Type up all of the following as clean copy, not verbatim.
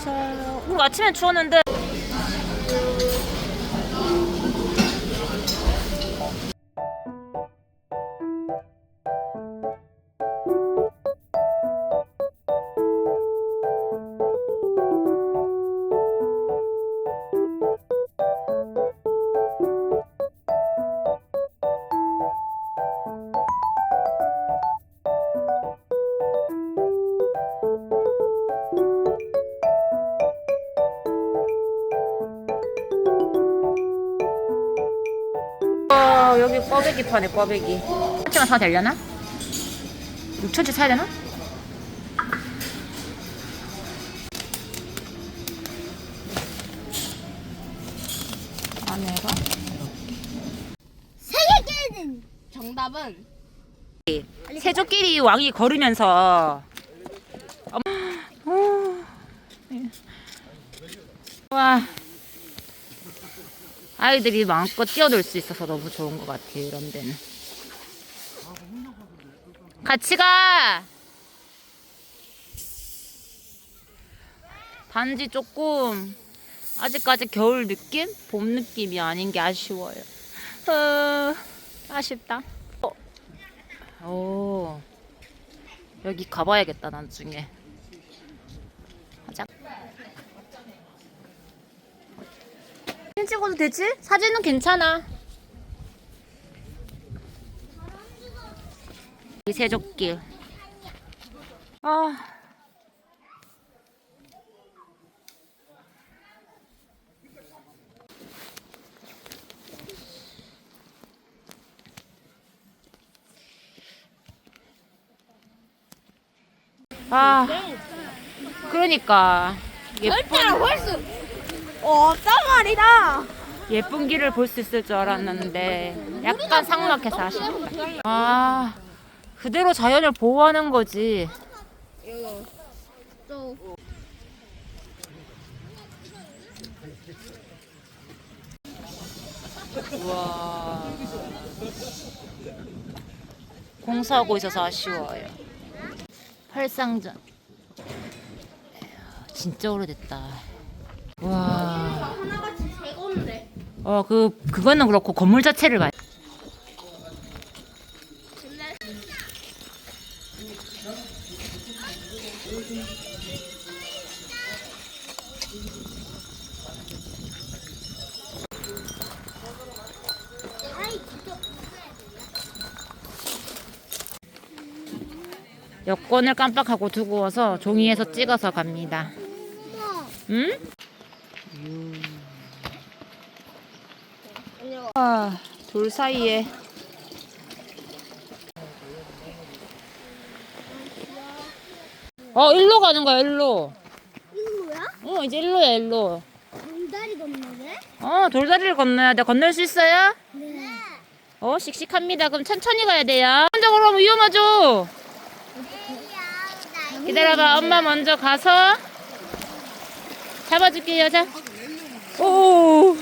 샤샤. 아침엔 추웠는데. 여기 꽈배기 파네, 꽈배기. 6천원 사야 되려나? 6천치 사야 되나? 안에가? 세계는 정답은 세조끼리 왕이 걸으면서 와, 아이들이 마음껏 뛰어놀 수 있어서 너무 좋은 것 같아요. 이런 데는 같이 가. 단지 조금 아직까지 겨울 느낌? 봄 느낌이 아닌 게 아쉬워요. 아쉽다. 오, 여기 가봐야겠다 나중에. 가자. 사진 찍어도 되지? 사진은 괜찮아. 이 세족길. 그러니까 절대로 볼 수 없단 말이다. 예쁜 길을 볼 수 있을 줄 알았는데 약간 삭막해서 아쉽다. 그대로 자연을 보호하는 거지. 우와, 공사하고 있어서 아쉬워요. 팔상전 진짜 오래됐다. 와, 하나같이 세 건데. 그거는 그렇고 건물 자체를 봐. 여권을 깜빡하고 두고 와서 종이에서 찍어서 갑니다. 응? 돌 사이에 일로 가는 거야, 일로. 이거야? 이제 일로야, 일로. 돌다리 건너네? 돌다리를 건너야 돼. 건널 수 있어요? 네. 씩씩합니다. 그럼 천천히 가야 돼요. 먼저 그러면 위험하죠? 기다려봐. 엄마 먼저 가서 잡아줄게요. 자. 오.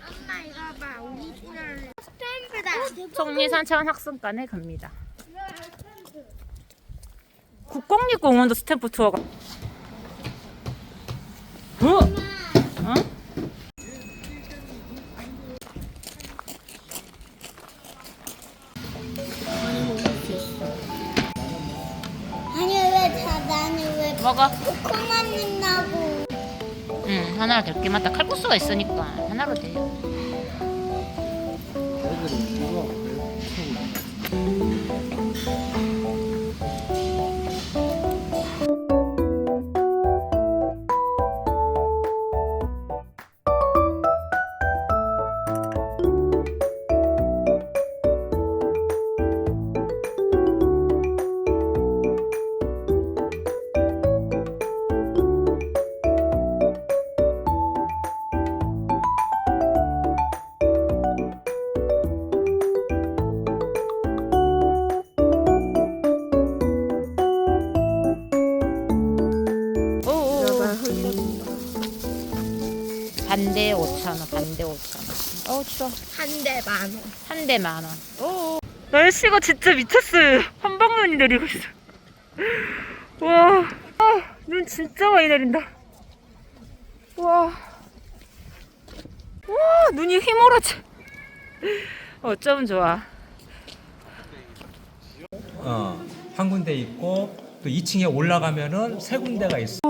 엄마 이거 봐. 오리지널 스탬프다. 속리산천 학습관에 갑니다. 국공립공원도 스탬프 투어가. 아니 나는 왜 먹어. 코코넛 넣는다고. 하나로 될게 맞다. 칼국수가 있으니까 하나로 돼요. 반대 5,000원, 반대 5,000원. 추워. 한 대 만 원. 한 대 10,000원. 날씨가 진짜 미쳤어요. 한방눈이 내리고 있어. 와, 눈 진짜 많이 내린다. 와, 와, 눈이 휘몰아쳐. 어쩌면 좋아. 한 군데 있고 또 2층에 올라가면은 세 군데가 있어.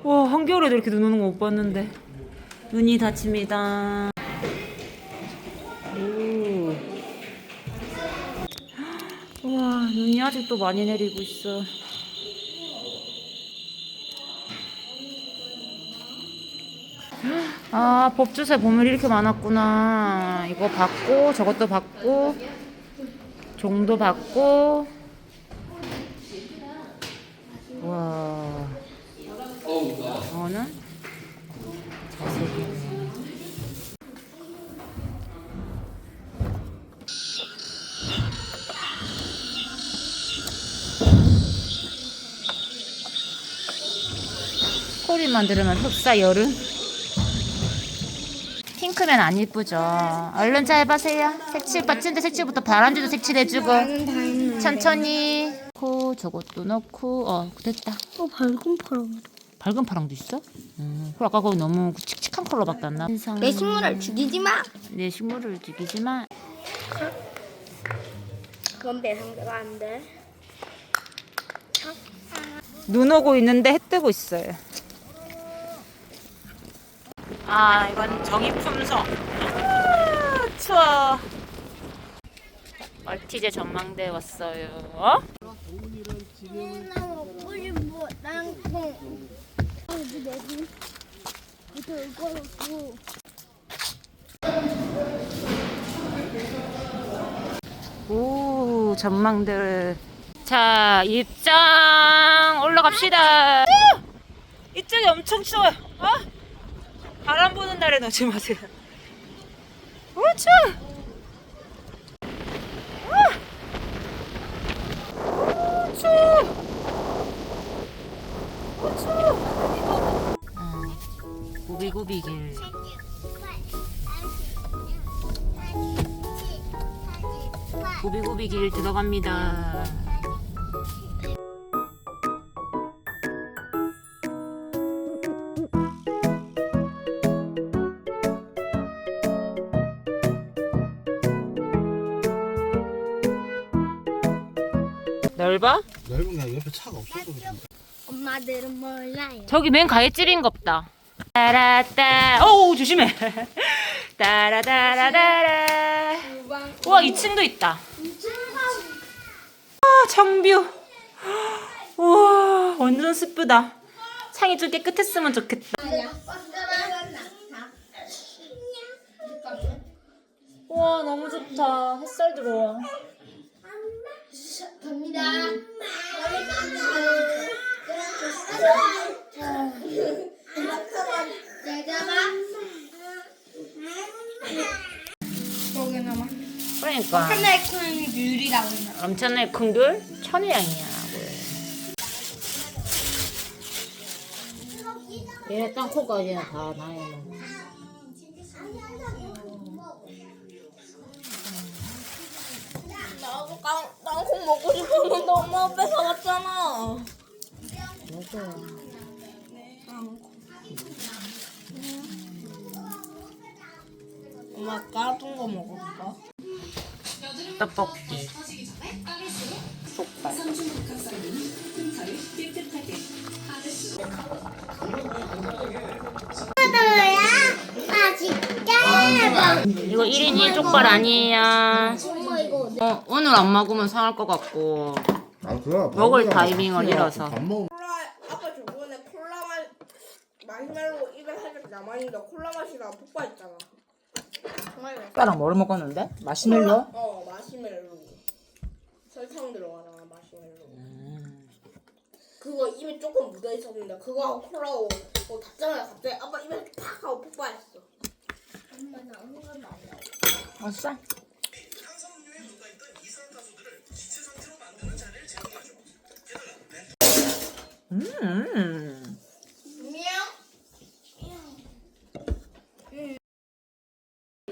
와, 한겨울에도 이렇게 눈 오는 거 못 봤는데. 눈이 닫힙니다. 오. 와, 눈이 아직도 많이 내리고 있어. 아, 법주사 보물 이렇게 많았구나. 이거 받고, 저것도 받고, 종도 받고. 와. 저는 자세히. 코리만 들으면 흡사 여름. 핑크면 안 이쁘죠. 얼른 잘 봐세요. 색칠 받침대 색칠부터 바람쥐도 색칠해주고. 나는 다 했는데. 천천히. 넣고 저것도 넣고. 됐다. 밝은 파랑. 밝은 파랑도 있어? 그럼 아까 그거 너무 칙칙한 컬러밖에 안 나. 내 식물을 죽이지 마. 내 식물을 죽이지 마. 그건 내 상대가 안 돼. 눈 오고 있는데 해 뜨고 있어요. 아, 이건 정의품성. 추워. 얼티제 전망대 왔어요. 나 먹고 싶어. 땅콩. 여기 내기. 이거 이거고. 오, 전망대. 자, 입장 올라갑시다. 이쪽이 엄청 추워요. 바람 부는 날에 넣지 마세요. 추워. 추워. 추워. 구비구비길. 구비구비길 들어갑니다. 넓어? 넓은 게 아니라 옆에 차가 없어서 그런가. 엄마들은 몰라요. 저기 맨 가에 찌린갑다. 따라따. 오, 조심해. 따라따라따라. 우와, 2층도 있다. 청뷰. 우와, 완전 스프다. 창이 좀 깨끗했으면 좋겠다. 우와, 너무 좋다. 햇살 들어와. 갑니다. 그러니까 하나의 큰 귤이라고 했나? 엄청나게 큰 귤? 천혜향이야. 얘네 땅콩까지는 다 나요. 나도 땅콩 먹고 싶었는데 엄마 뺏어 왔잖아. 맞아. 엄마 까둔 거 먹어볼까? 떡볶이. 족발. 이거 1인 1족발 아니에요. 오늘 안 먹으면 상할 것 같고 먹을 타이밍을 잃어서. 아까 저번에 콜라 마시멜로 입에 살짝 남아있는데 콜라 맛이랑 폭발했잖아. 오빠랑 뭐를 먹었는데? 마시멜로? 마시멜로. 설탕 들어가잖아, 마시멜로. 그거 입에 조금 묻어있었는데 그거하고 콜라하고 닿자마자 갑자기 아빠 입에 팍 하고 폭발했어. 아싸.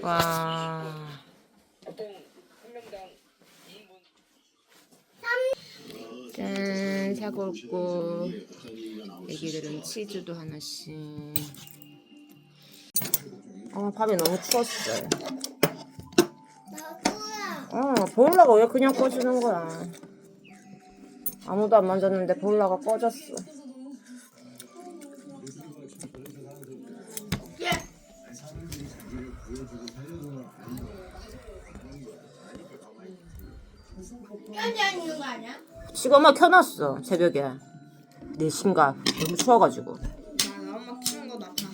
와. 짠, 사골국. 애기들은 치즈도 하나씩. 밥이 너무 추웠어요. 보일러가 왜 그냥 꺼지는 거야? 아무도 안 만졌는데 보일러가 꺼졌어. 껴져 있는 거 아니야? 지금 엄마 켜놨어, 새벽에. 4시인가. 너무 추워가지고. 나 엄마 키는 거 나 봤어.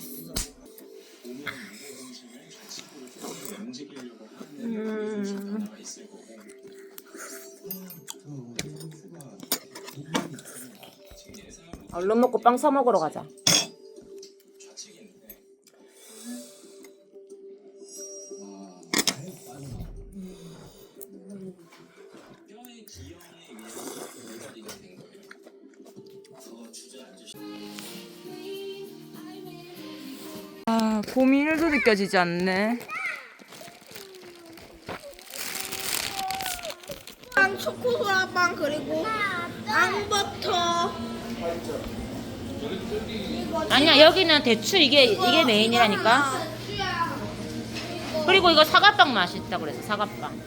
얼른 먹고 빵 사 먹으러 가자. 봄이 1도 느껴지지 않네. 빵, 초코소라빵 그리고 앙버터. 아니야, 여기는 대추 이게 메인이라니까. 그리고 이거 사과빵 맛있다 그래서 사과빵.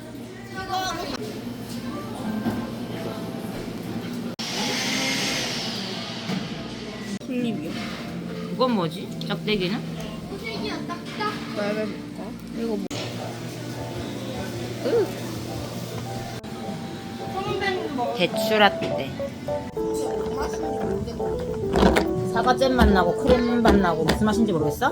슬립이요. 이건 뭐지? 짝대기는? 말해볼까? 이거 뭐? 대추라떼. 사과잼 맛 나고 크림 맛 나고 무슨 맛인지 모르겠어?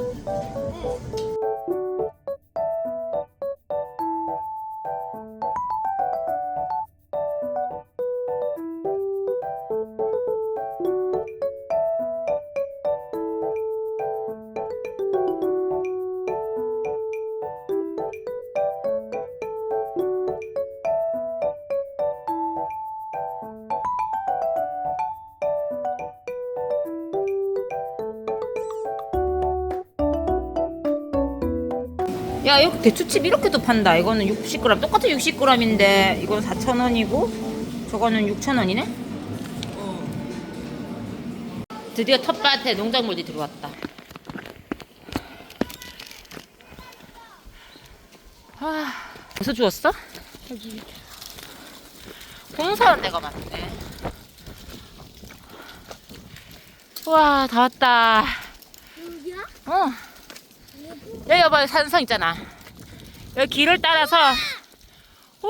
야, 여기 대추칩 이렇게도 판다. 이거는 60g, 똑같은 60g인데 이건 4,000원이고 저거는 6,000원이네? 드디어 텃밭에 농작물이 들어왔다. 벌써 주웠어? 공사하는 데가 많네. 우와, 다 왔다. 여기야? 어. 여기 봐봐, 산성 있잖아. 여기 길을 따라서. 오.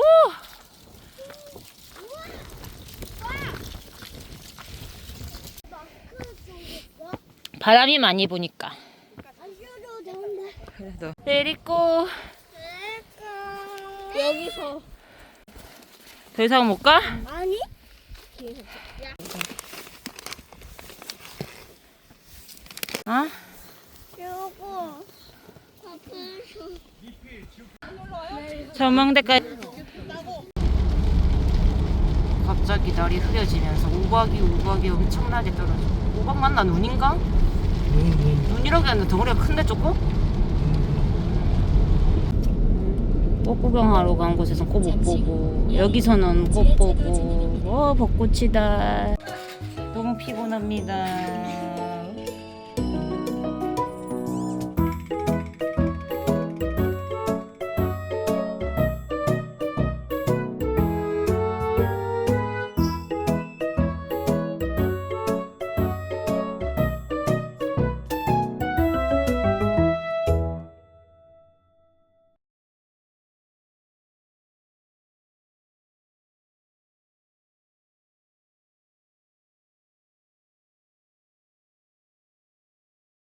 바람이 많이 부니까. 그래도 내리고. 여기서 더 이상 못 가? 아니? 어? 요거 앞에서 전망대까지. 갑자기 날이 흐려지면서 우박이 엄청나게 떨어져. 우박 맞나? 눈인가? 눈이라고 했는데 덩어리가 큰데 조금? 꽃 구경하러 간 곳에서 꽃 못 보고 여기서는 꽃 보고 벚꽃이다. 너무 피곤합니다.